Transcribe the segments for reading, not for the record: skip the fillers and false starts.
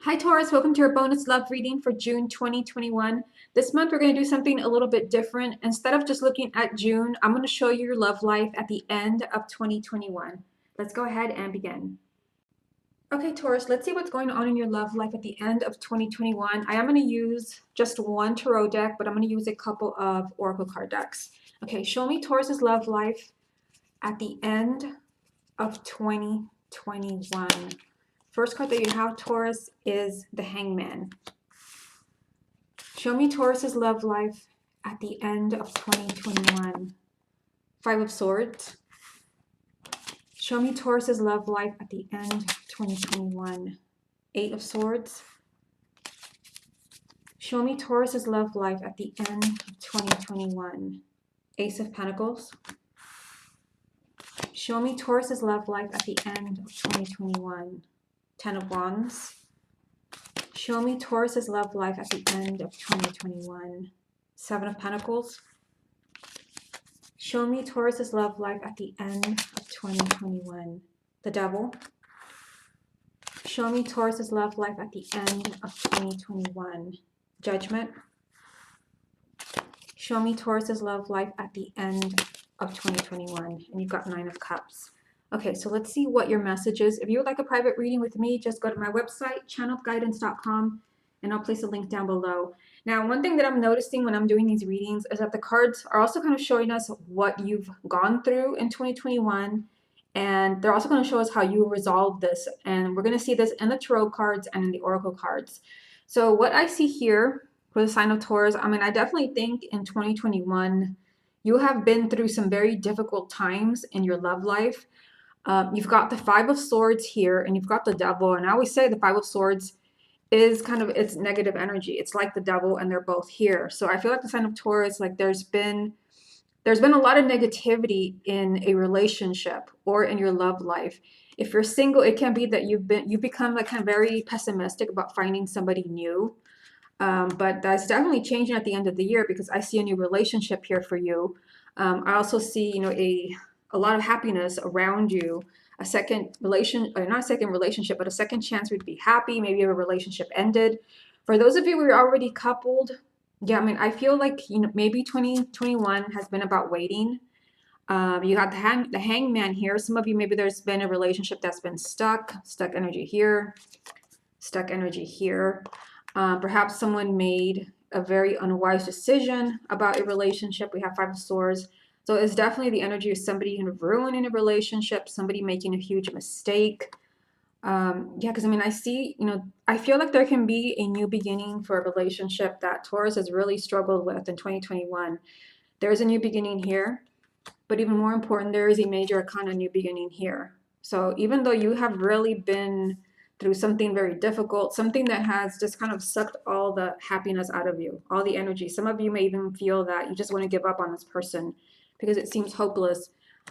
Hi Taurus, welcome to your bonus love reading for June 2021. This month we're going to do something a little bit different. Instead of just looking at June, I'm going to show you your love life at the end of 2021. Let's go ahead and begin. Okay, Taurus, let's see what's going on in your love life at the end of 2021. I am going to use just one tarot deck, but I'm going to use a couple of oracle card decks. Okay, show me Taurus's love life at the end of 2021. First card that you have, Taurus, is the Hangman. Show me Taurus's love life at the end of 2021. Five of Swords. Show me Taurus's love life at the end of 2021. Eight of Swords. Show me Taurus's love life at the end of 2021. Ace of Pentacles. Show me Taurus's love life at the end of 2021. Ten of Wands. Show me Taurus's love life at the end of 2021. Seven of Pentacles. Show me Taurus's love life at the end of 2021. The Devil. Show me Taurus's love life at the end of 2021. Judgment. Show me Taurus's love life at the end of 2021. And you've got Nine of Cups. Okay, so let's see what your message is. If you would like a private reading with me, just go to my website, channelguidance.com, and I'll place a link down below. Now, one thing that I'm noticing when I'm doing these readings is that the cards are also kind of showing us what you've gone through in 2021, and they're also going to show us how you resolve this. And we're going to see this in the tarot cards and in the oracle cards. So what I see here for the sign of Taurus, I mean, I definitely think in 2021, you have been through some very difficult times in your love life. You've got the Five of Swords here, and you've got the Devil. And I always say the Five of Swords is kind of, it's negative energy. It's like the Devil, and they're both here. So I feel like the sign of Taurus, like there's been a lot of negativity in a relationship or in your love life. If you're single, it can be that you've become like kind of very pessimistic about finding somebody new. But that's definitely changing at the end of the year because I see a new relationship here for you. I also see, a lot of happiness around you. A second relation, or not a second relationship, but a second chance for you to be happy. Maybe a relationship ended. For those of you who are already coupled, yeah, I mean, I feel like maybe 2021 has been about waiting. You got the hangman here. Some of you, maybe there's been a relationship that's been stuck energy here, stuck energy here. Perhaps someone made a very unwise decision about a relationship. We have Five of Swords. So it's definitely the energy of somebody ruining a relationship, somebody making a huge mistake. Yeah, because I mean, I see, I feel like there can be a new beginning for a relationship that Taurus has really struggled with in 2021. There's a new beginning here, but even more important, there is a major kind of new beginning here. So even though you have really been through something very difficult, something that has just kind of sucked all the happiness out of you, all the energy. Some of you may even feel that you just want to give up on this person because it seems hopeless.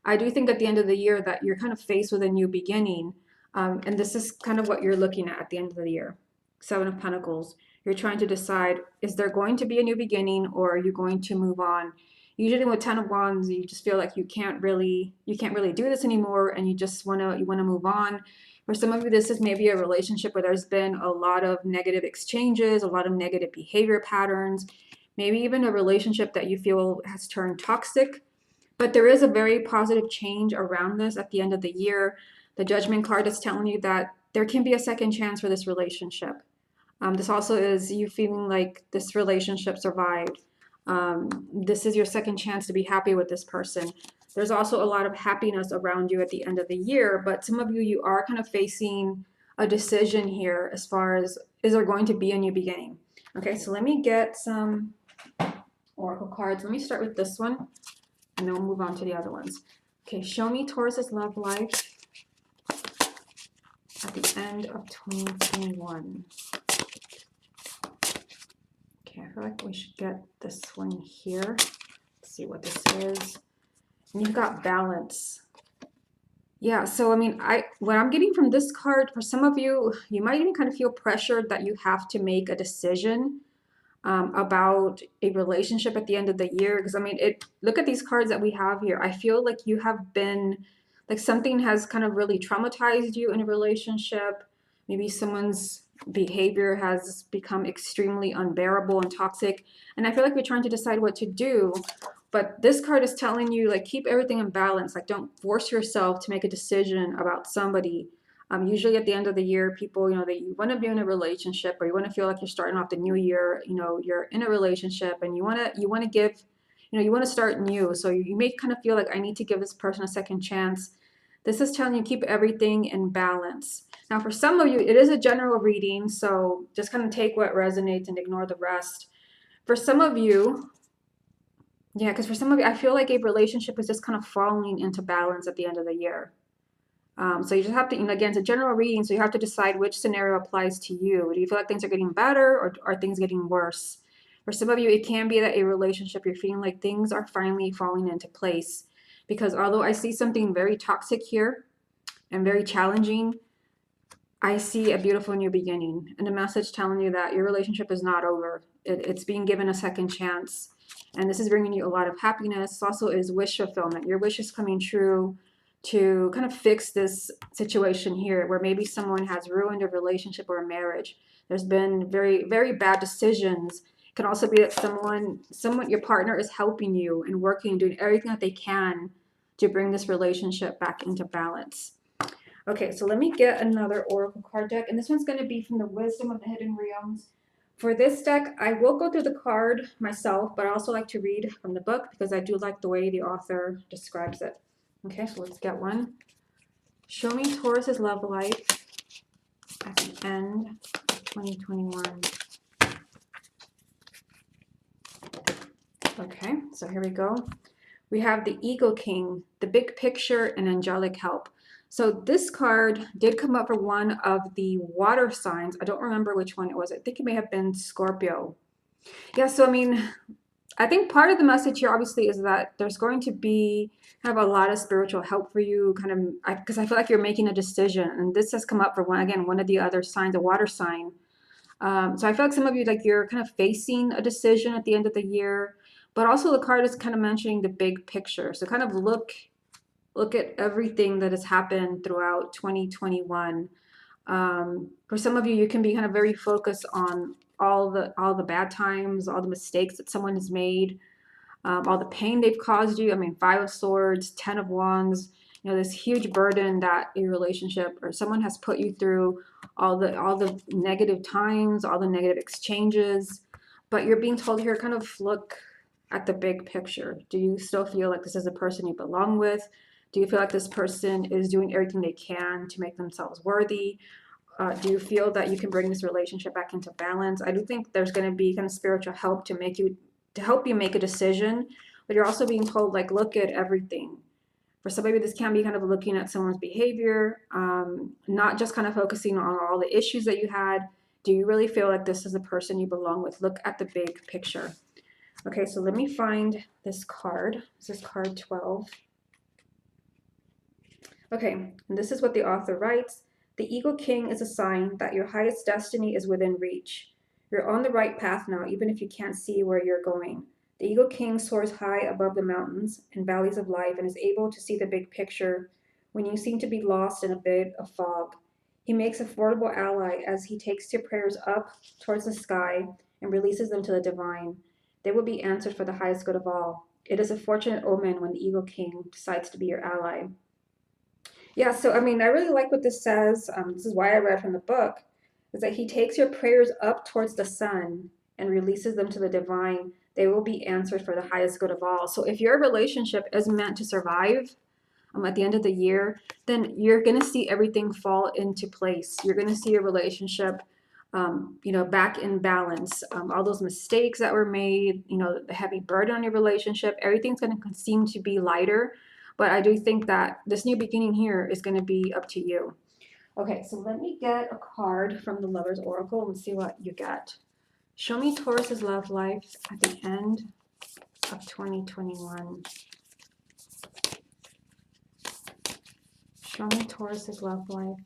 I do think at the end of the year that you're kind of faced with a new beginning. And this is kind of what you're looking at the end of the year. Seven of Pentacles. You're trying to decide, is there going to be a new beginning or are you going to move on? Usually with Ten of Wands, you just feel like you can't really do this anymore and you want to move on. For some of you, this is maybe a relationship where there's been a lot of negative exchanges, a lot of negative behavior patterns, maybe even a relationship that you feel has turned toxic. But there is a very positive change around this at the end of the year. The Judgment card is telling you that there can be a second chance for this relationship. This also is you feeling like this relationship survived. This is your second chance to be happy with this person. There's also a lot of happiness around you at the end of the year, but some of you are kind of facing a decision here as far as, is there going to be a new beginning? Okay, so let me get some oracle cards. Let me start with this one, and then we'll move on to the other ones. Okay, show me Taurus's love life at the end of 2021. Okay, I feel like we should get this one here. Let's see what this is. And you've got balance. Yeah, so I mean, what I'm getting from this card, for some of you, you might even kind of feel pressured that you have to make a decision about a relationship at the end of the year. Because I mean, look at these cards that we have here. I feel like you have been, like something has kind of really traumatized you in a relationship. Maybe someone's behavior has become extremely unbearable and toxic. And I feel like you're trying to decide what to do. But this card is telling you, like, keep everything in balance. Like, don't force yourself to make a decision about somebody. Usually at the end of the year, people, that you want to be in a relationship, or you want to feel like you're starting off the new year, you're in a relationship and you want to give, you want to start new. So you may kind of feel like, I need to give this person a second chance. This is telling you keep everything in balance. Now, for some of you, it is a general reading, so just kind of take what resonates and ignore the rest. For some of you, yeah, because for some of you, I feel like a relationship is just kind of falling into balance at the end of the year. So you just have to, again, it's a general reading, so you have to decide which scenario applies to you. Do you feel like things are getting better, or are things getting worse? For some of you, it can be that a relationship, you're feeling like things are finally falling into place. Because although I see something very toxic here and very challenging, I see a beautiful new beginning and a message telling you that your relationship is not over. It's being given a second chance. And this is bringing you a lot of happiness. Also, is wish fulfillment. Your wish is coming true to kind of fix this situation here where maybe someone has ruined a relationship or a marriage. There's been very, very bad decisions. It can also be that someone, your partner is helping you and working, doing everything that they can to bring this relationship back into balance. Okay, so let me get another Oracle card deck, and this one's going to be from the Wisdom of the Hidden Realms. For this deck, I will go through the card myself, but I also like to read from the book because I do like the way the author describes it. Okay, so let's get one. Show me Taurus's love life at the end of 2021. Okay, so here we go. We have the Ego King, the big picture, and angelic help. So this card did come up for one of the water signs. I don't remember which one it was. I think it may have been Scorpio. Yeah, so I think part of the message here obviously is that there's going to be kind of a lot of spiritual help for you, kind of, because I feel like you're making a decision. And this has come up for one of the other signs, a water sign. So I feel like some of you, like, you're kind of facing a decision at the end of the year, but also the card is kind of mentioning the big picture. So kind of look at everything that has happened throughout 2021. For some of you, you can be kind of very focused on all the bad times, all the mistakes that someone has made, all the pain they've caused you. I mean, Five of Swords, Ten of Wands, this huge burden that a relationship or someone has put you through, all the negative times, all the negative exchanges. But you're being told here, kind of look at the big picture. Do you still feel like this is a person you belong with? Do you feel like this person is doing everything they can to make themselves worthy? Do you feel that you can bring this relationship back into balance? I do think there's going to be kind of spiritual help to help you make a decision, but you're also being told, like, look at everything. For some of you, this can be kind of looking at someone's behavior, not just kind of focusing on all the issues that you had. Do you really feel like this is the person you belong with? Look at the big picture. Okay, so let me find this card. This is card 12. Okay, and this is what the author writes. The Eagle King is a sign that your highest destiny is within reach. You're on the right path now, even if you can't see where you're going. The Eagle King soars high above the mountains and valleys of life and is able to see the big picture when you seem to be lost in a bit of fog. He makes a formidable ally as he takes your prayers up towards the sky and releases them to the divine. They will be answered for the highest good of all. It is a fortunate omen when the Eagle King decides to be your ally. Yeah, so I really like what this says. This is why I read from the book, is that he takes your prayers up towards the sun and releases them to the divine. They will be answered for the highest good of all. So if your relationship is meant to survive at the end of the year, then you're going to see everything fall into place. You're going to see your relationship, back in balance. All those mistakes that were made, the heavy burden on your relationship, everything's going to seem to be lighter. But I do think that this new beginning here is going to be up to you. Okay, so let me get a card from the Lover's Oracle and see what you get. Show me Taurus's love life at the end of 2021. Show me Taurus's love life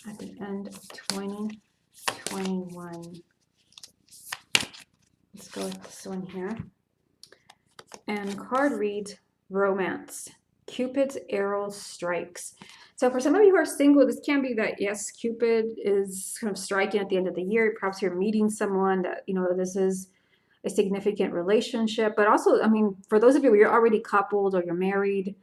at the end of 2021. Let's go with this one here. And the card reads, Romance. Cupid's arrow strikes. So for some of you who are single, this can be that, yes, Cupid is kind of striking at the end of the year. Perhaps you're meeting someone that, this is a significant relationship. But also, I mean, for those of you who you're already coupled or you're married,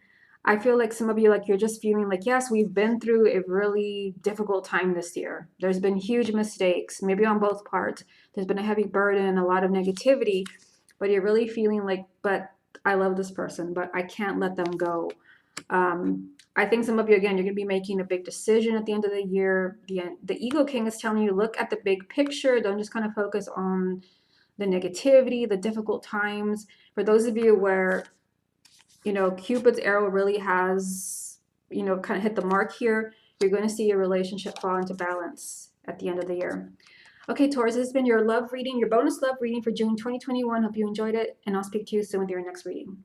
I feel like some of you, like, you're just feeling like, yes, we've been through a really difficult time this year. There's been huge mistakes, maybe on both parts. There's been a heavy burden, a lot of negativity, but you're really feeling like, but I love this person, but I can't let them go. I think some of you, again, you're going to be making a big decision at the end of the year. The Ego King is telling you, look at the big picture. Don't just kind of focus on the negativity, the difficult times. For those of you where, Cupid's arrow really has, kind of hit the mark here, you're going to see your relationship fall into balance at the end of the year. Okay, Taurus, this has been your love reading, your bonus love reading for June 2021. Hope you enjoyed it, and I'll speak to you soon with your next reading.